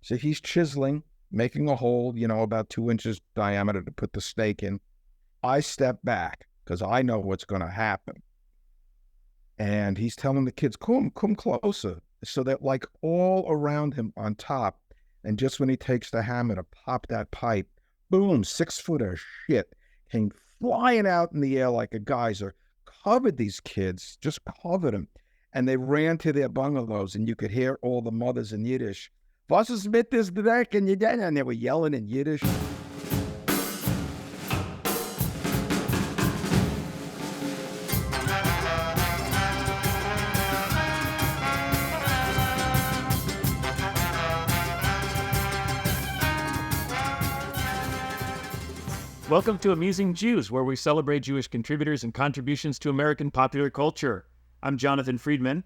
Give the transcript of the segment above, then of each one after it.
So he's chiseling, making a hole, about 2 inches diameter to put the stake in. I step back because I know what's going to happen. And he's telling the kids, come closer. So that like all around him on top, and just when he takes the hammer to pop that pipe, boom, 6 foot of shit came flying out in the air like a geyser, covered these kids, just covered them. And they ran to their bungalows, and you could hear all the mothers in Yiddish, Was ist mit this Dreck? And they were yelling in Yiddish. Welcome to Amusing Jews, where we celebrate Jewish contributors and contributions to American popular culture. I'm Jonathan Friedmann.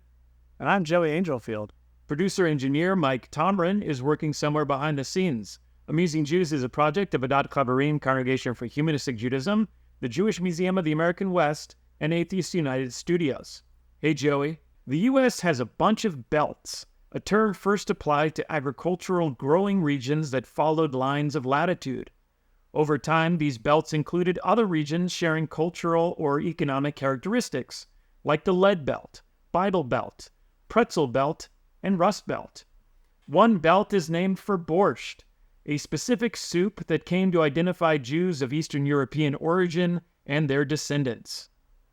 And I'm Joey Angelfield. Producer-engineer Mike Tomren is working somewhere behind the scenes. Amusing Jews is a project of Adat Chaverim Congregation for Humanistic Judaism, the Jewish Museum of the American West, and Atheists United Studios. Hey Joey, the U.S. has a bunch of belts, a term first applied to agricultural growing regions that followed lines of latitude. Over time, these belts included other regions sharing cultural or economic characteristics, like the Lead Belt, Bible Belt, Pretzel Belt, and Rust Belt. One belt is named for borscht, a specific soup that came to identify Jews of Eastern European origin and their descendants.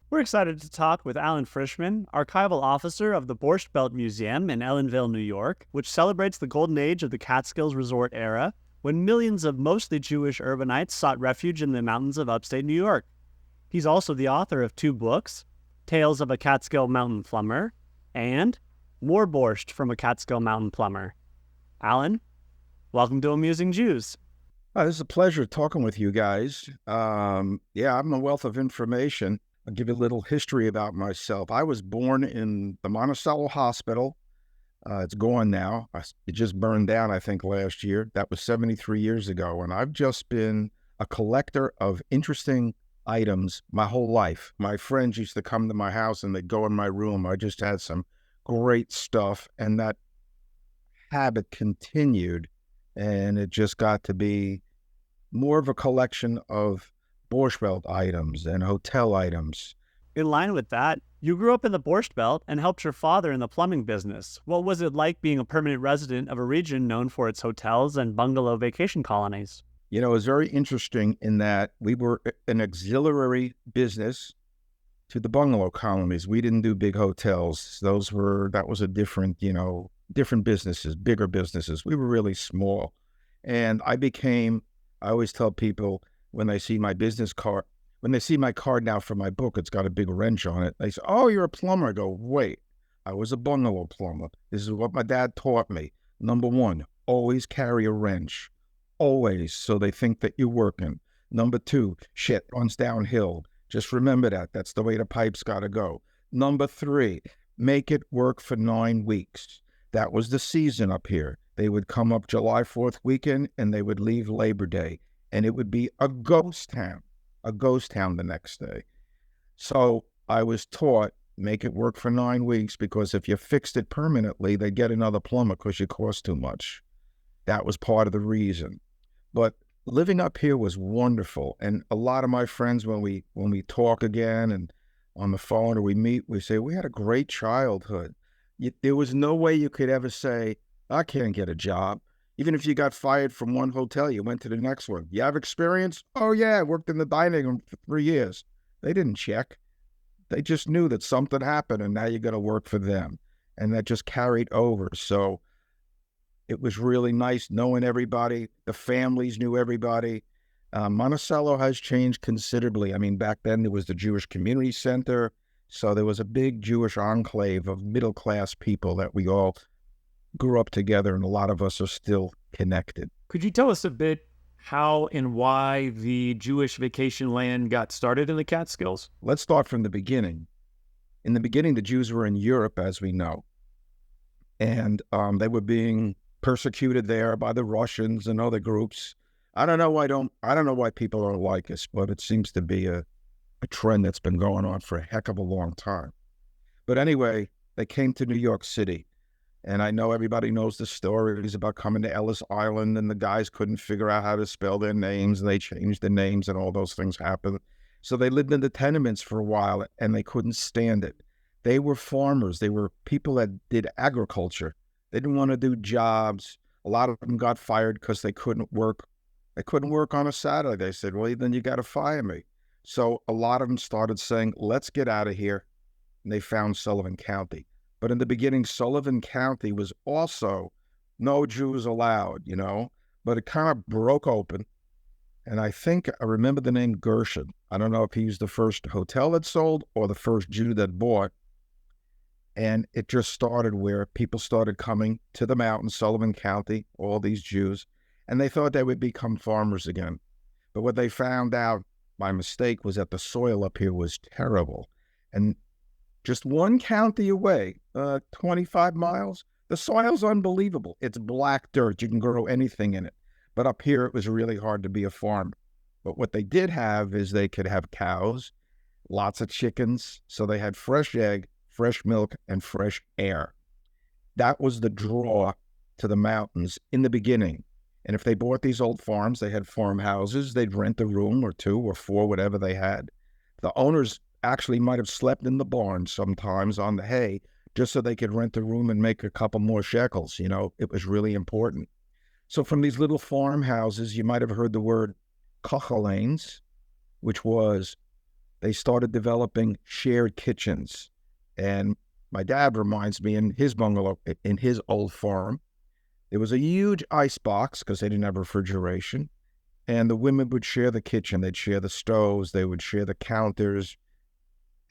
We're excited to talk with Allen Frishman, archival officer of the Borscht Belt Museum in Ellenville, New York, which celebrates the golden age of the Catskills resort era, when millions of mostly Jewish urbanites sought refuge in the mountains of upstate New York. He's also the author of 2 books, Tales of a Catskill Mountain Plumber and More Borscht from a Catskill Mountain Plumber. Allen, welcome to Amusing Jews. This is a pleasure talking with you guys. I'm a wealth of information. I'll give you a little history about myself. I was born in the Monticello Hospital. It's gone now. It just burned down, I think, last year. That was 73 years ago. And I've just been a collector of interesting items my whole life. My friends used to come to my house and they'd go in my room. I just had some great stuff. And that habit continued. And it just got to be more of a collection of Borscht Belt items and hotel items. In line with that, you grew up in the Borscht Belt and helped your father in the plumbing business. What was it like being a permanent resident of a region known for its hotels and bungalow vacation colonies? It was very interesting in that we were an auxiliary business to the bungalow colonies. We didn't do big hotels. That was a different businesses, bigger businesses. We were really small. And I always tell people when they see my business card, when they see my card now for my book, it's got a big wrench on it. They say, "Oh, you're a plumber." I go, "Wait, I was a bungalow plumber. This is what my dad taught me. Number 1, always carry a wrench. Always, so they think that you're working. Number 2, shit runs downhill. Just remember that. That's the way the pipe's got to go. Number 3, make it work for 9 weeks. That was the season up here. They would come up July 4th weekend, and they would leave Labor Day, and it would be a ghost town the next day. So I was taught, make it work for 9 weeks, because if you fixed it permanently, they'd get another plumber because you cost too much. That was part of the reason. But living up here was wonderful. And a lot of my friends, when we talk again and on the phone or we meet, we say, we had a great childhood. There was no way you could ever say, I can't get a job. Even if you got fired from one hotel, you went to the next one. You have experience? Oh, yeah, I worked in the dining room for 3 years. They didn't check. They just knew that something happened, and now you got to work for them. And that just carried over. So it was really nice knowing everybody. The families knew everybody. Monticello has changed considerably. I mean, back then there was the Jewish Community Center. So there was a big Jewish enclave of middle-class people that we all grew up together, and a lot of us are still connected. Could you tell us a bit how and why the Jewish vacation land got started in the Catskills? Let's start from the beginning. In the beginning, the Jews were in Europe, as we know, and they were being persecuted there by the Russians and other groups. I don't know why people don't like us, but it seems to be a trend that's been going on for a heck of a long time. But anyway, they came to New York City. And I know everybody knows the stories about coming to Ellis Island and the guys couldn't figure out how to spell their names and they changed the names and all those things happened. So they lived in the tenements for a while and they couldn't stand it. They were farmers. They were people that did agriculture. They didn't want to do jobs. A lot of them got fired because they couldn't work. They couldn't work on a Saturday. They said, well, then you got to fire me. So a lot of them started saying, let's get out of here. And they found Sullivan County. But in the beginning, Sullivan County was also no Jews allowed, but it kind of broke open. And I remember the name Gershon. I don't know if he was the first hotel that sold or the first Jew that bought. And it just started where people started coming to the mountain, Sullivan County, all these Jews, and they thought they would become farmers again. But what they found out by mistake was that the soil up here was terrible. And just one county away, 25 miles, the soil's unbelievable. It's black dirt. You can grow anything in it. But up here, it was really hard to be a farmer. But what they did have is they could have cows, lots of chickens. So they had fresh egg, fresh milk, and fresh air. That was the draw to the mountains in the beginning. And if they bought these old farms, they had farmhouses. They'd rent a room or two or four, whatever they had. The owners actually might have slept in the barn sometimes on the hay just so they could rent a room and make a couple more shekels. It was really important. So from these little farmhouses, you might have heard the word kachalanes, which was they started developing shared kitchens. And my dad reminds me in his bungalow, in his old farm, there was a huge ice box because they didn't have refrigeration. And the women would share the kitchen. They'd share the stoves. They would share the counters.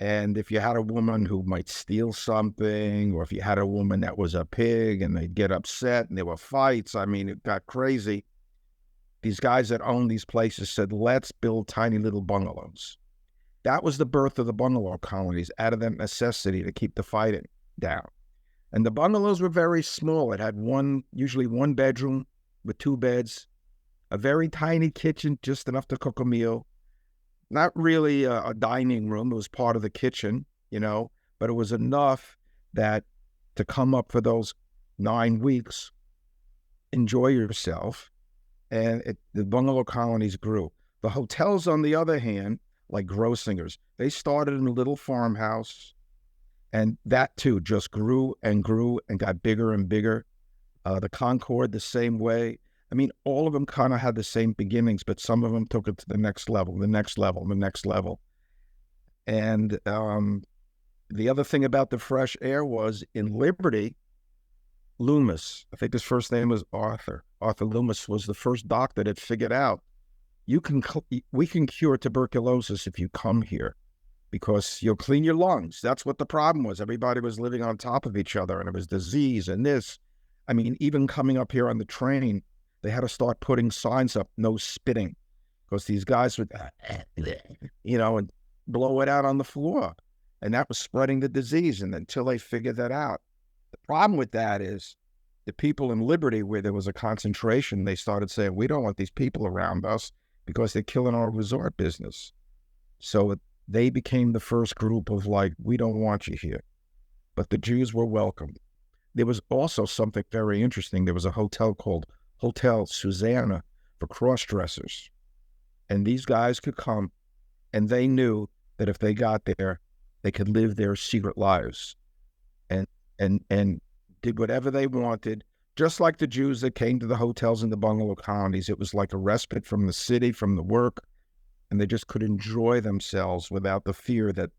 And if you had a woman who might steal something, or if you had a woman that was a pig and they'd get upset and there were fights, it got crazy. These guys that owned these places said, let's build tiny little bungalows. That was the birth of the bungalow colonies, out of that necessity to keep the fighting down. And the bungalows were very small. It had usually one bedroom with two beds, a very tiny kitchen, just enough to cook a meal. Not really a dining room. It was part of the kitchen, but it was enough that to come up for those 9 weeks, enjoy yourself. And the bungalow colonies grew. The hotels, on the other hand, like Grossingers, they started in a little farmhouse, and that too just grew and got bigger and bigger. The Concord, the same way. All of them kind of had the same beginnings, but some of them took it to the next level, the next level, the next level. And the other thing about the fresh air was in Liberty, Loomis, I think his first name was Arthur Loomis, was the first doctor that figured out we can cure tuberculosis if you come here because you'll clean your lungs. That's what the problem was. Everybody was living on top of each other and it was disease and this. Even coming up here on the train, they had to start putting signs up, no spitting, because these guys would, and blow it out on the floor. And that was spreading the disease. And until they figured that out, the problem with that is the people in Liberty, where there was a concentration, they started saying, we don't want these people around us because they're killing our resort business. So they became the first group of we don't want you here. But the Jews were welcomed. There was also something very interesting. There was a hotel called Hotel Susanna for cross-dressers. And these guys could come, and they knew that if they got there, they could live their secret lives and did whatever they wanted, just like the Jews that came to the hotels in the bungalow colonies. It was like a respite from the city, from the work, and they just could enjoy themselves without the fear that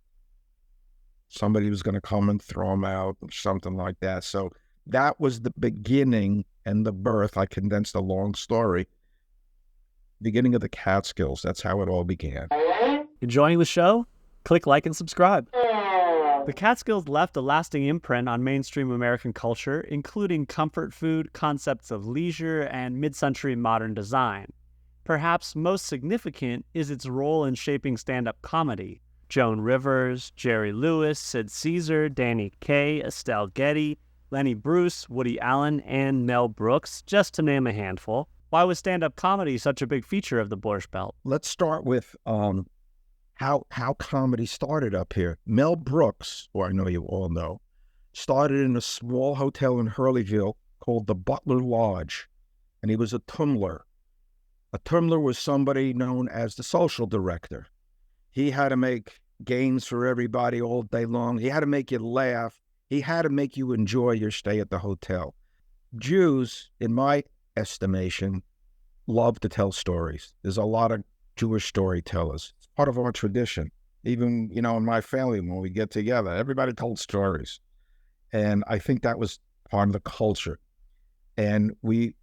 somebody was going to come and throw them out or something like that. So that was the beginning and the birth. I condensed a long story. Beginning of the Catskills. That's how it all began. Enjoying the show? Click like and subscribe. The Catskills left a lasting imprint on mainstream American culture, including comfort food, concepts of leisure, and mid-century modern design. Perhaps most significant is its role in shaping stand-up comedy. Joan Rivers, Jerry Lewis, Sid Caesar, Danny Kaye, Estelle Getty, Lenny Bruce, Woody Allen, and Mel Brooks, just to name a handful. Why was stand-up comedy such a big feature of the Borscht Belt? Let's start with how comedy started up here. Mel Brooks, who I know you all know, started in a small hotel in Hurleyville called the Butler Lodge, and he was a tumbler. A tumbler was somebody known as the social director. He had to make games for everybody all day long. He had to make you laugh. He had to make you enjoy your stay at the hotel. Jews, in my estimation, love to tell stories. There's a lot of Jewish storytellers. It's part of our tradition. Even, in my family, when we get together, everybody told stories. And I think that was part of the culture. And we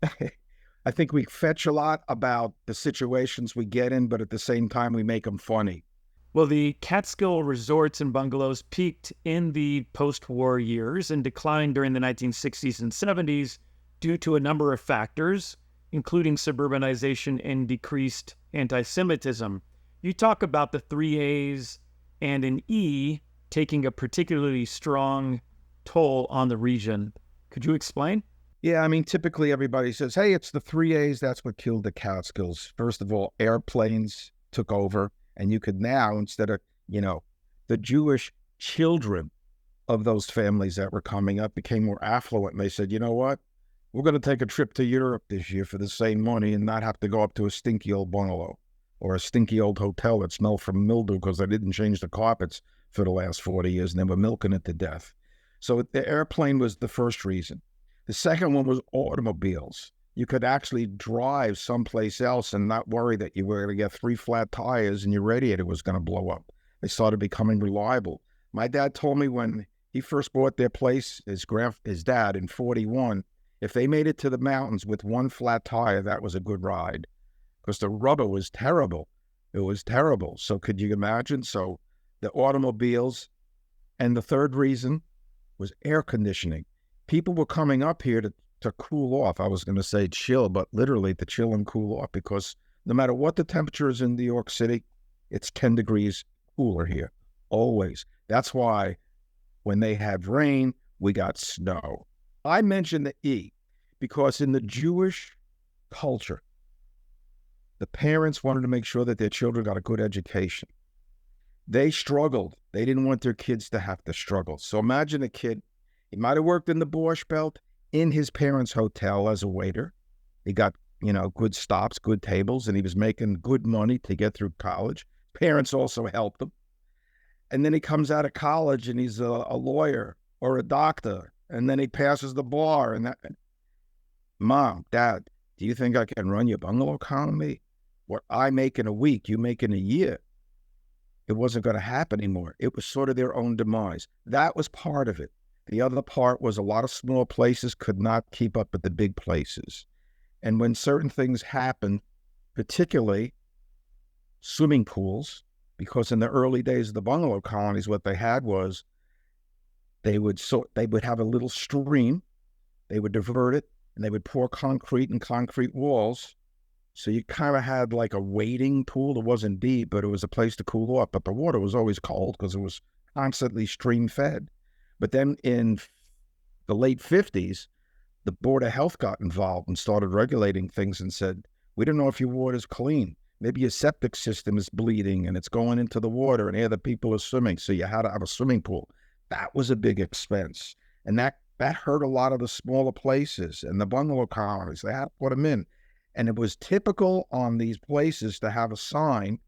I think we fetch a lot about the situations we get in, but at the same time, we make them funny. Well, the Catskill resorts and bungalows peaked in the post-war years and declined during the 1960s and 70s due to a number of factors, including suburbanization and decreased anti-Semitism. You talk about the 3 A's and an E taking a particularly strong toll on the region. Could you explain? Yeah, typically everybody says, hey, it's the 3 A's, that's what killed the Catskills. First of all, airplanes took over, and you could now, instead of, the Jewish children of those families that were coming up became more affluent, and they said, you know what? We're going to take a trip to Europe this year for the same money and not have to go up to a stinky old bungalow or a stinky old hotel that smelled from mildew because they didn't change the carpets for the last 40 years and they were milking it to death. So the airplane was the first reason. The second one was automobiles. You could actually drive someplace else and not worry that you were going to get 3 flat tires and your radiator was going to blow up. They started becoming reliable. My dad told me when he first bought their place, his dad in 41, if they made it to the mountains with 1 flat tire, that was a good ride because the rubber was terrible. It was terrible. So could you imagine? So the automobiles. And the third reason was air conditioning. People were coming up here to cool off. I was going to say chill, but literally to chill and cool off because no matter what the temperature is in New York City, it's 10 degrees cooler here, always. That's why when they had rain, we got snow. I mentioned the E because in the Jewish culture, the parents wanted to make sure that their children got a good education. They struggled. They didn't want their kids to have to struggle. So imagine a kid, he might have worked in the Borscht Belt in his parents' hotel as a waiter. He got, good stops, good tables, and he was making good money to get through college. Parents also helped him. And then he comes out of college and he's a lawyer or a doctor. And then he passes the bar and that, Mom, Dad, do you think I can run your bungalow economy? What I make in a week, you make in a year. It wasn't going to happen anymore. It was sort of their own demise. That was part of it. The other part was a lot of small places could not keep up with the big places. And when certain things happened, particularly swimming pools, because in the early days of the bungalow colonies, what they had was they would have a little stream, they would divert it, and they would pour concrete and concrete walls. So you kind of had like a wading pool. It wasn't deep, but it was a place to cool off. But the water was always cold because it was constantly stream fed. But then in the late 50s, the Board of Health got involved and started regulating things and said, we don't know if your water's clean. Maybe your septic system is bleeding and it's going into the water and other people are swimming. So you had to have a swimming pool. That was a big expense. And that hurt a lot of the smaller places and the bungalow colonies. They had to put them in. And it was typical on these places to have a sign,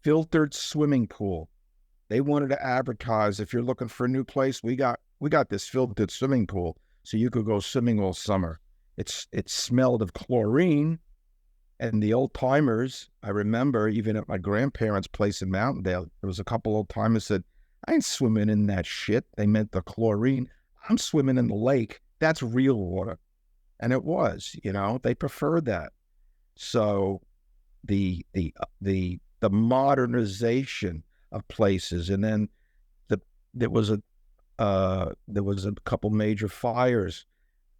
filtered swimming pool. They wanted to advertise, if you're looking for a new place, we got this filtered swimming pool, so you could go swimming all summer. It smelled of chlorine, and the old timers, I remember even at my grandparents' place in Mountaindale, there was a couple old timers said, I ain't swimming in that shit. They meant the chlorine. I'm swimming in the lake. That's real water. And it was, they preferred that. So the modernization of places, and then there was a couple major fires,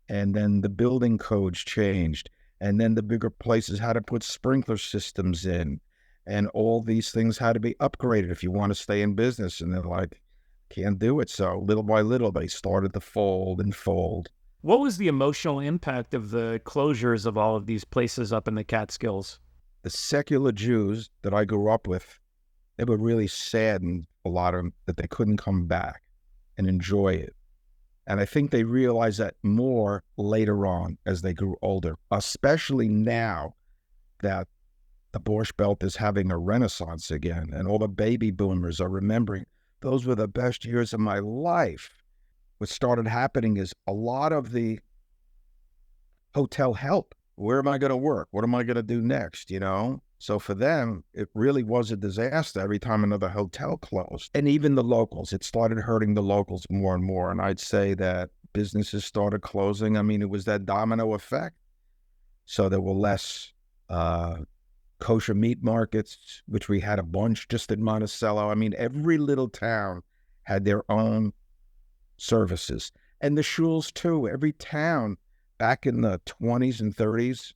and then the building codes changed, and then the bigger places had to put sprinkler systems in, and all these things had to be upgraded if you want to stay in business. And they're like, can't do it. So little by little, they started to fold and fold. What was the emotional impact of the closures of all of these places up in the Catskills? The secular Jews that I grew up with, they were really saddened, a lot of them, that they couldn't come back. and enjoy it. And I think they realized that more later on as they grew older, especially now that the Borscht Belt is having a renaissance again, and all the baby boomers are remembering those were the best years of my life. What started happening is a lot of the hotel help. Where am I going to work? What am I going to do next? So for them, it really was a disaster every time another hotel closed. And even the locals, it started hurting the locals more and more. And I'd say that businesses started closing. I mean, it was that domino effect. So there were less kosher meat markets, which we had a bunch just in Monticello. I mean, every little town had their own services. And the shuls too. Every town back in the 20s and 30s,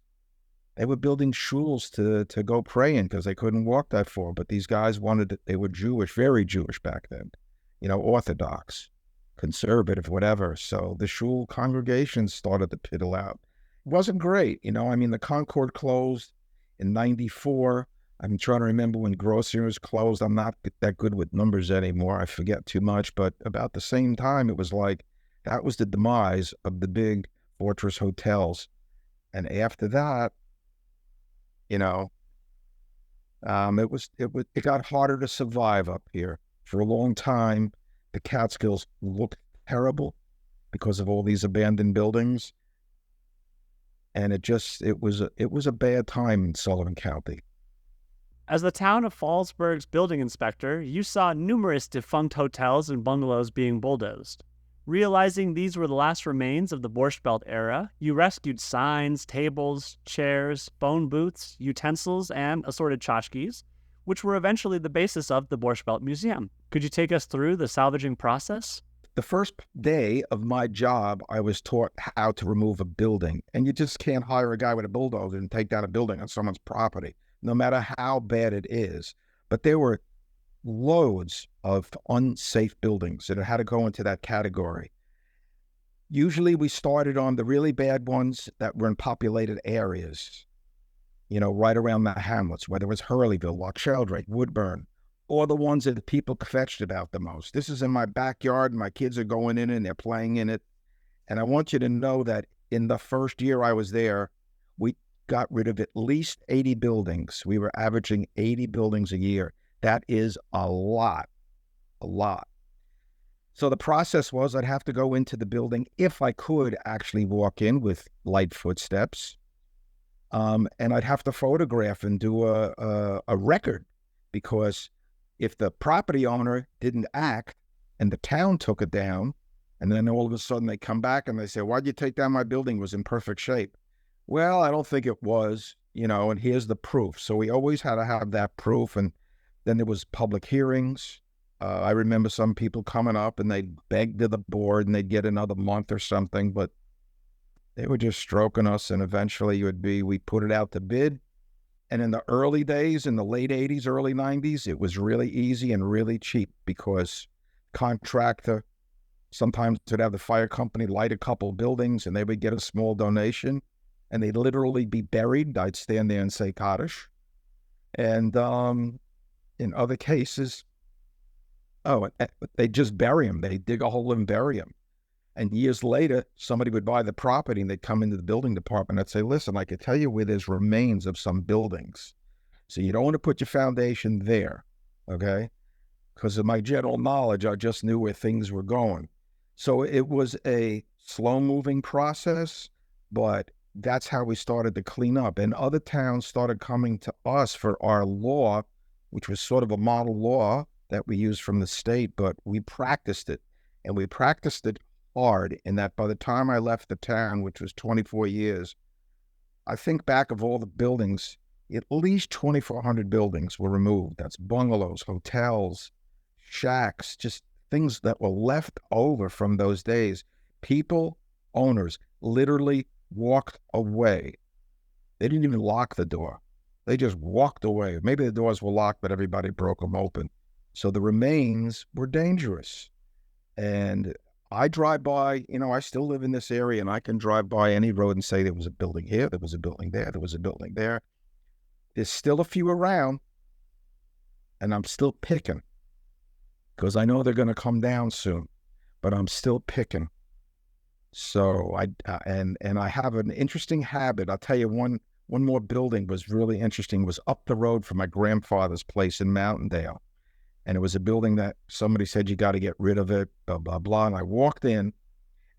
they were building shuls to go pray in because they couldn't walk that far. But these guys they were Jewish, very Jewish back then, Orthodox, conservative, whatever. So the shul congregations started to piddle out. It wasn't great, I mean, the Concord closed in 94. I'm trying to remember when Grocery was closed. I'm not that good with numbers anymore. I forget too much. But about the same time, it was like that was the demise of the big fortress hotels. And after that, it got harder to survive up here. For a long time, the Catskills looked terrible because of all these abandoned buildings. And it was a bad time in Sullivan County. As the town of Fallsburg's building inspector, you saw numerous defunct hotels and bungalows being bulldozed. Realizing these were the last remains of the Borscht Belt era, you rescued signs, tables, chairs, phone booths, utensils, and assorted tchotchkes, which were eventually the basis of the Borscht Belt Museum. Could you take us through the salvaging process? The first day of my job, I was taught how to remove a building. And you just can't hire a guy with a bulldozer and take down a building on someone's property, no matter how bad it is. But there were loads of unsafe buildings, and it had to go into that category. Usually we started on the really bad ones that were in populated areas, right around the hamlets, whether it was Hurleyville, Loch Sheldrake, Woodburn, or the ones that the people fetched about the most. This is in my backyard, my kids are going in and they're playing in it. And I want you to know that in the first year I was there, we got rid of at least 80 buildings. We were averaging 80 buildings a year. That is a lot. So the process was I'd have to go into the building if I could actually walk in with light footsteps. And I'd have to photograph and do a record, because if the property owner didn't act and the town took it down, and then all of a sudden they come back and they say, why'd you take down my building? It was in perfect shape. Well, I don't think it was, and here's the proof. So we always had to have that proof. And then there was public hearings. I remember some people coming up and they'd beg to the board and they'd get another month or something, but they were just stroking us. And eventually we put it out to bid. And in the early days, in the late 80s, early 90s, it was really easy and really cheap, because contractor sometimes would have the fire company light a couple buildings and they would get a small donation and they'd literally be buried. I'd stand there and say Kaddish. And in other cases, they'd just bury them. They'd dig a hole and bury them. And years later, somebody would buy the property and they'd come into the building department and say, listen, I could tell you where there's remains of some buildings. So you don't want to put your foundation there, okay? Because of my general knowledge, I just knew where things were going. So it was a slow-moving process, but that's how we started to clean up. And other towns started coming to us for our law, which was sort of a model law that we used from the state, but we practiced it. And we practiced it hard, in that by the time I left the town, which was 24 years, I think back of all the buildings, at least 2,400 buildings were removed. That's bungalows, hotels, shacks, just things that were left over from those days. People, owners, literally walked away. They didn't even lock the door. They just walked away. Maybe the doors were locked, but everybody broke them open. So the remains were dangerous. And I drive by, I still live in this area, and I can drive by any road and say there was a building here, there was a building there, there was a building there. There's still a few around, and I'm still picking, because I know they're going to come down soon. but I'm still picking. So and I have an interesting habit. I'll tell you one more building was really interesting. It was up the road from my grandfather's place in Mountaindale. And it was a building that somebody said, you got to get rid of it, blah, blah, blah. And I walked in,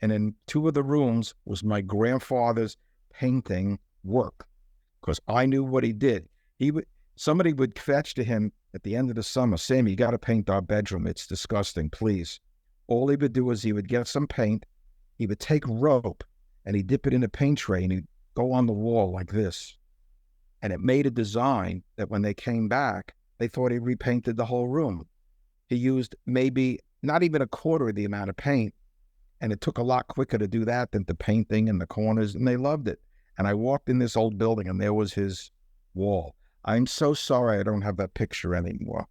and in two of the rooms was my grandfather's painting work, because I knew what he did. Somebody would fetch to him at the end of the summer, Sammy, you got to paint our bedroom. It's disgusting, please. All he would do is he would get some paint, he would take rope, and he'd dip it in a paint tray, and he'd go on the wall like this. And it made a design that when they came back, they thought he repainted the whole room. He used maybe not even a quarter of the amount of paint, and it took a lot quicker to do that than the painting and the corners, and they loved it. And I walked in this old building, and there was his wall. I'm so sorry I don't have that picture anymore.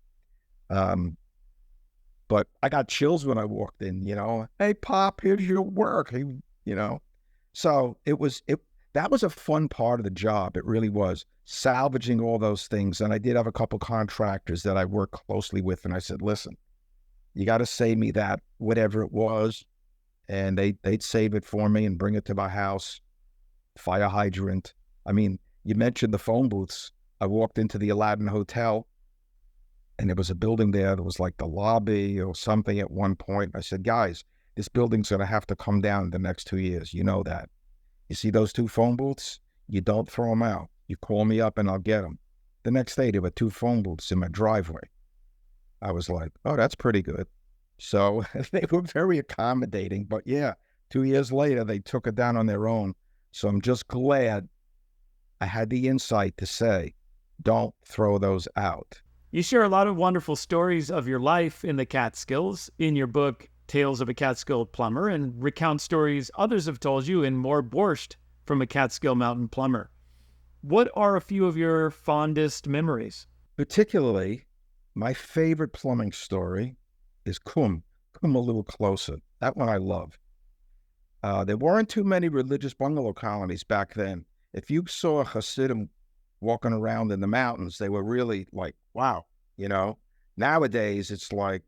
But I got chills when I walked in, Hey, Pop, here's your work. So that was a fun part of the job. It really was, salvaging all those things. And I did have a couple contractors that I worked closely with. And I said, listen, you got to save me that, whatever it was. And they'd save it for me and bring it to my house. Fire hydrant. I mean, you mentioned the phone booths. I walked into the Aladdin Hotel, and there was a building there that was like the lobby or something at one point. I said, guys, this building's going to have to come down in the next 2 years. You know that. You see those two phone booths? You don't throw them out. You call me up and I'll get them. The next day, there were 2 phone booths in my driveway. I was like, oh, that's pretty good. So they were very accommodating. But yeah, 2 years later, they took it down on their own. So I'm just glad I had the insight to say, don't throw those out. You share a lot of wonderful stories of your life in the Catskills in your book, Tales of a Catskill Plumber, and recount stories others have told you in More Borscht from a Catskill Mountain Plumber. What are a few of your fondest memories? Particularly, my favorite plumbing story is Come a Little Closer. That one I love. There weren't too many religious bungalow colonies back then. If you saw a Hasidim walking around in the mountains, they were really like, wow, Nowadays, it's like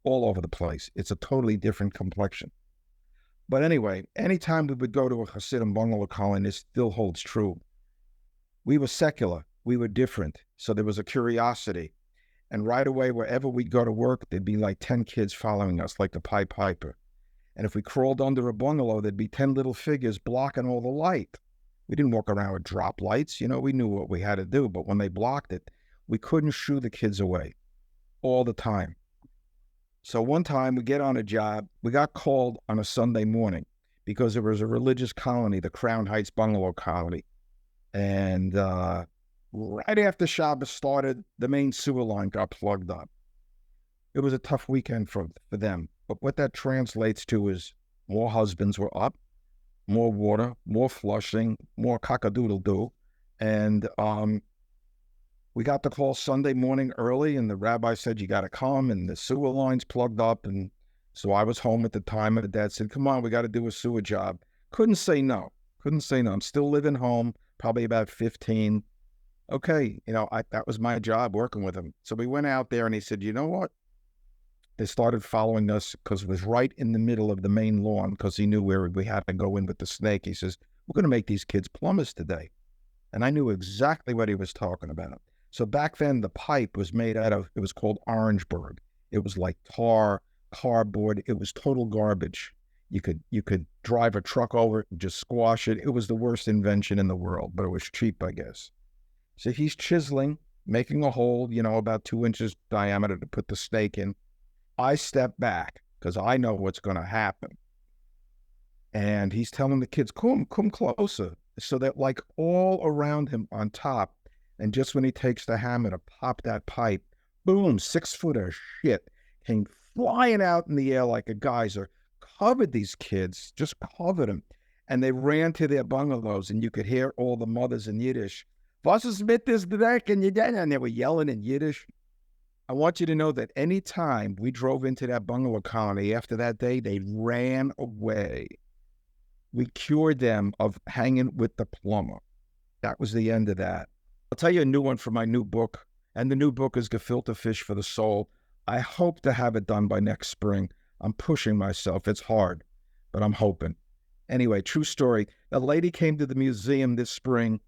all over the place. It's a totally different complexion. But anyway, anytime we would go to a Hasidim bungalow colony, it still holds true. We were secular. We were different. So there was a curiosity. And right away, wherever we'd go to work, there'd be like 10 kids following us, like the Pied Piper. And if we crawled under a bungalow, there'd be 10 little figures blocking all the light. We didn't walk around with drop lights. We knew what we had to do. But when they blocked it, we couldn't shoo the kids away all the time. So one time we get on a job, we got called on a Sunday morning because there was a religious colony, the Crown Heights Bungalow Colony. And right after Shabbos started, the main sewer line got plugged up. It was a tough weekend for them. But what that translates to is more husbands were up, more water, more flushing, more cock-a-doodle-doo. And we got the call Sunday morning early, and the rabbi said, you got to come, and the sewer line's plugged up. And so I was home at the time, and the dad said, come on, we got to do a sewer job. Couldn't say no. I'm still living home, probably about 15. Okay, that was my job, working with him. So we went out there, and he said, you know what? They started following us because it was right in the middle of the main lawn, because he knew where we had to go in with the snake. He says, we're going to make these kids plumbers today. And I knew exactly what he was talking about. So back then, the pipe was made out of, it was called Orangeburg. It was like tar, cardboard. It was total garbage. You could drive a truck over it and just squash it. It was the worst invention in the world, but it was cheap, I guess. So he's chiseling, making a hole, about 2 inches diameter to put the snake in. I step back because I know what's going to happen. And he's telling the kids, come closer. So that like all around him on top, and just when he takes the hammer to pop that pipe, boom, 6 foot of shit came flying out in the air like a geyser, covered these kids, just covered them. And they ran to their bungalows, and you could hear all the mothers in Yiddish, was ist mit this Dreck? And they were yelling in Yiddish. I want you to know that any time we drove into that bungalow colony after that day, they ran away. We cured them of hanging with the plumber. That was the end of that. I'll tell you a new one for my new book, and the new book is Gefilte Fish for the Soul. I hope to have it done by next spring. I'm pushing myself. It's hard, but I'm hoping. Anyway, true story. A lady came to the museum this spring.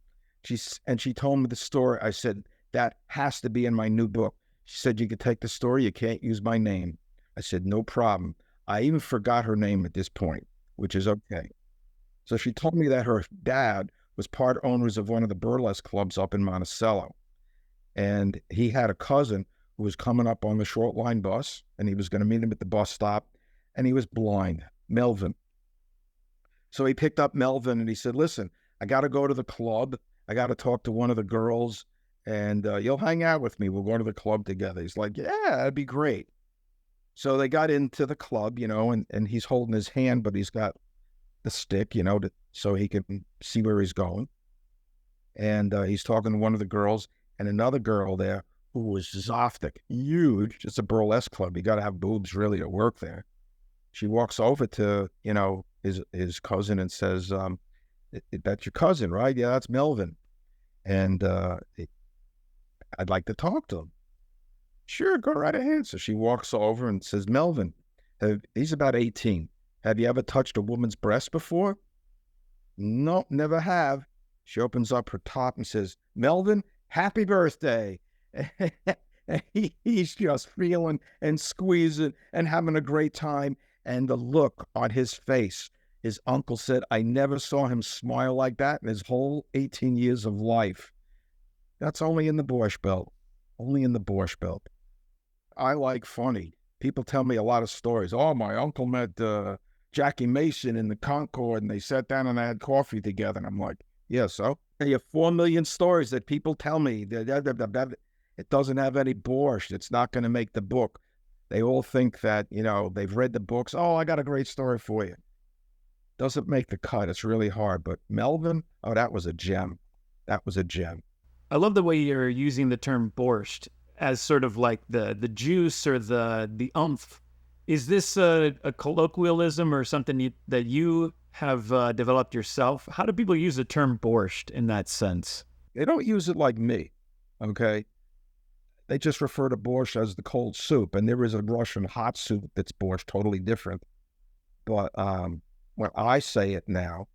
She told me the story. I said, that has to be in my new book. She said, you could take the story. You can't use my name. I said, no problem. I even forgot her name at this point, which is okay. So she told me that her dad was part owners of one of the burlesque clubs up in Monticello. And he had a cousin who was coming up on the short line bus, and he was going to meet him at the bus stop, and he was blind, Melvin. So he picked up Melvin and he said, listen, I got to go to the club. I got to talk to one of the girls, and you'll hang out with me. We'll go to the club together. He's like, yeah, that'd be great. So they got into the club, and he's holding his hand, but he's got the stick, so he can see where he's going. And he's talking to one of the girls, and another girl there who was zoftic, huge. It's a burlesque club. You got to have boobs really to work there. She walks over to, his cousin and says, that's your cousin, right? Yeah, that's Melvin. And I'd like to talk to him. Sure, go right ahead. So she walks over and says, Melvin, he's about 18. Have you ever touched a woman's breast before? No, never have. She opens up her top and says, Melvin, happy birthday. He's just feeling and squeezing and having a great time. And the look on his face, his uncle said, I never saw him smile like that in his whole 18 years of life. That's only in the Borscht Belt. Only in the Borscht Belt. I like funny. People tell me a lot of stories. Oh, my uncle met Jackie Mason in the Concord, and they sat down and had coffee together. And I'm like, yeah, so? I have 4 million stories that people tell me that it doesn't have any borscht. It's not going to make the book. They all think that, they've read the books. Oh, I got a great story for you. Doesn't make the cut. It's really hard. But Melvin, oh, that was a gem. That was a gem. I love the way you're using the term borscht as sort of like the juice or the oomph. Is this a colloquialism or something that you have developed yourself? How do people use the term borscht in that sense? They don't use it like me, okay? They just refer to borscht as the cold soup, and there is a Russian hot soup that's borscht, totally different. But when I say it now,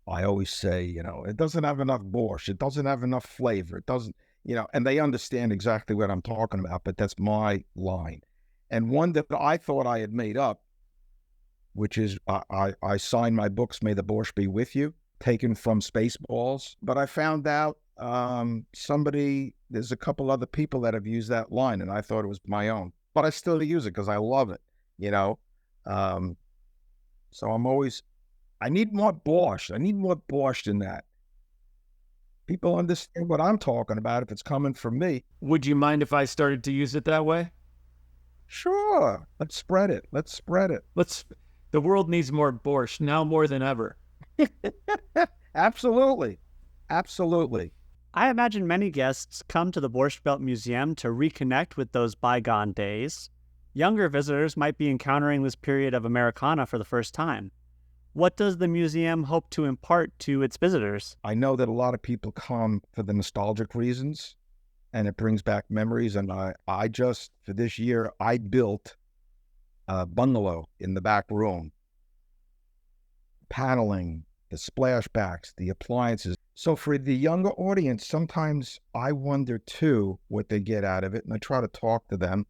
I always say, it doesn't have enough borscht. It doesn't have enough flavor. It doesn't, and they understand exactly what I'm talking about, but that's my line. And one that I thought I had made up, which is I signed my books, May the Borscht Be With You, taken from Spaceballs. But I found out there's a couple other people that have used that line, and I thought it was my own. But I still use it because I love it, So I need more borscht. I need more borscht in that. People understand what I'm talking about if it's coming from me. Would you mind if I started to use it that way? Sure. Let's spread it. The world needs more borscht now more than ever. Absolutely. Absolutely. I imagine many guests come to the Borscht Belt Museum to reconnect with those bygone days. Younger visitors might be encountering this period of Americana for the first time. What does the museum hope to impart to its visitors? I know that a lot of people come for the nostalgic reasons, and it brings back memories. And I just, for this year, I built a bungalow in the back room. Paneling, the splashbacks, the appliances. So for the younger audience, sometimes I wonder too what they get out of it, and I try to talk to them.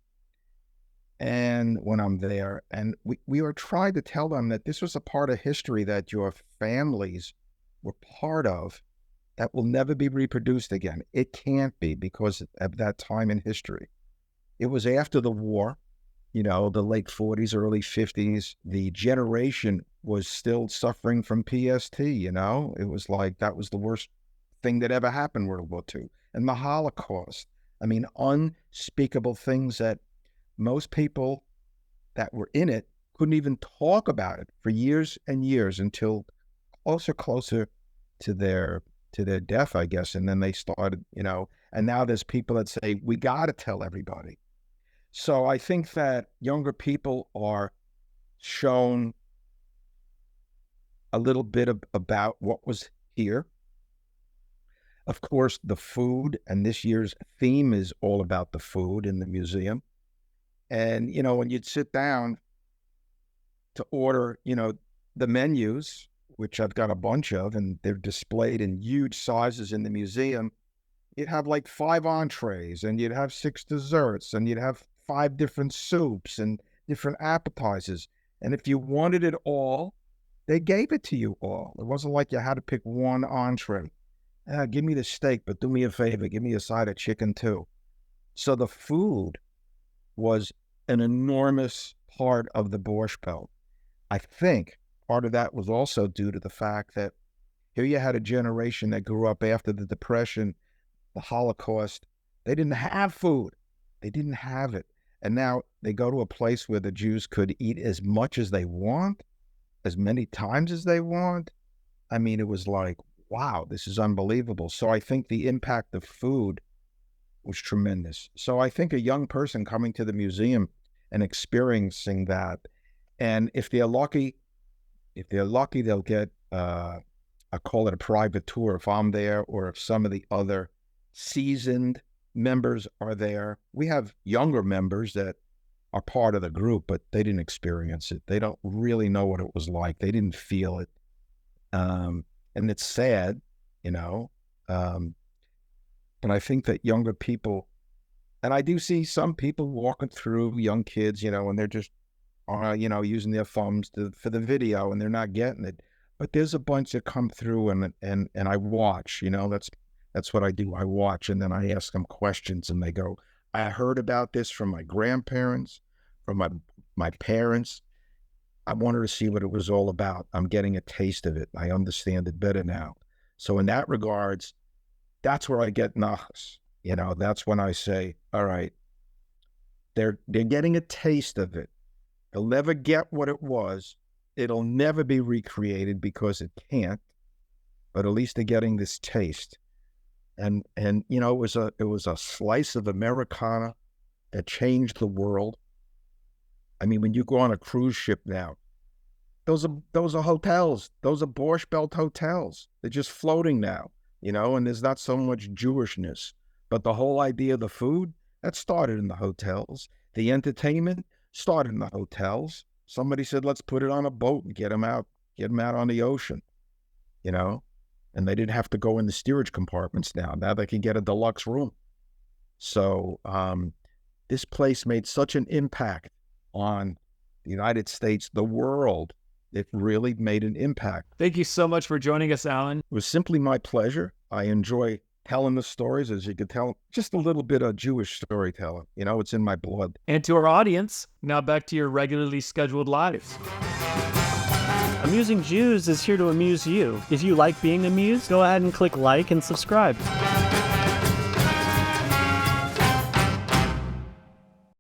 And when I'm there, and we are trying to tell them that this was a part of history that your families were part of that will never be reproduced again. It can't be because of that time in history. It was after the war, the late 40s, early 50s. The generation was still suffering from PST, It was like that was the worst thing that ever happened, World War II. And the Holocaust. I mean, unspeakable things that most people that were in it couldn't even talk about it for years and years until closer to their death, I guess. And then they started, and now there's people that say, we got to tell everybody. So I think that younger people are shown a little bit about what was here. Of course, the food, and this year's theme is all about the food in the museum. And, when you'd sit down to order, the menus, which I've got a bunch of, and they're displayed in huge sizes in the museum, you'd have like 5 entrees, and you'd have 6 desserts, and you'd have 5 different soups and different appetizers. And if you wanted it all, they gave it to you all. It wasn't like you had to pick one entree. Give me the steak, but do me a favor, give me a side of chicken too. So the food was an enormous part of the Borscht Belt. I think part of that was also due to the fact that here you had a generation that grew up after the Depression, the Holocaust. They didn't have food. They didn't have it. And now they go to a place where the Jews could eat as much as they want, as many times as they want. I mean, it was like, wow, this is unbelievable. So I think the impact of food was tremendous. So I think a young person coming to the museum and experiencing that, and if they're lucky, they'll get, I call it a private tour if I'm there, or if some of the other seasoned members are there. We have younger members that are part of the group, but they didn't experience it. They don't really know what it was like. They didn't feel it. And it's sad, and I think that younger people, and I do see some people walking through, young kids, and they're just, using their thumbs for the video, and they're not getting it. But there's a bunch that come through, and I watch, that's what I do. I watch, and then I ask them questions, and they go, I heard about this from my grandparents, from my parents. I wanted to see what it was all about. I'm getting a taste of it. I understand it better now. So in that regards, that's where I get nachas. That's when I say, all right, they're getting a taste of it. They'll never get what it was. It'll never be recreated because it can't, but at least they're getting this taste. And it was a slice of Americana that changed the world. I mean, when you go on a cruise ship now, those are hotels. Those are Borscht Belt hotels. They're just floating now, and there's not so much Jewishness. But the whole idea of the food, that started in the hotels. The entertainment started in the hotels. Somebody said, let's put it on a boat and get them out on the ocean, and they didn't have to go in the steerage compartments now. Now they can get a deluxe room. So this place made such an impact on the United States, the world. It really made an impact. Thank you so much for joining us, Allen. It was simply my pleasure. I enjoy telling the stories, as you can tell, just a little bit of Jewish storytelling. It's in my blood. And to our audience, now back to your regularly scheduled lives. Amusing Jews is here to amuse you. If you like being amused, go ahead and click like and subscribe.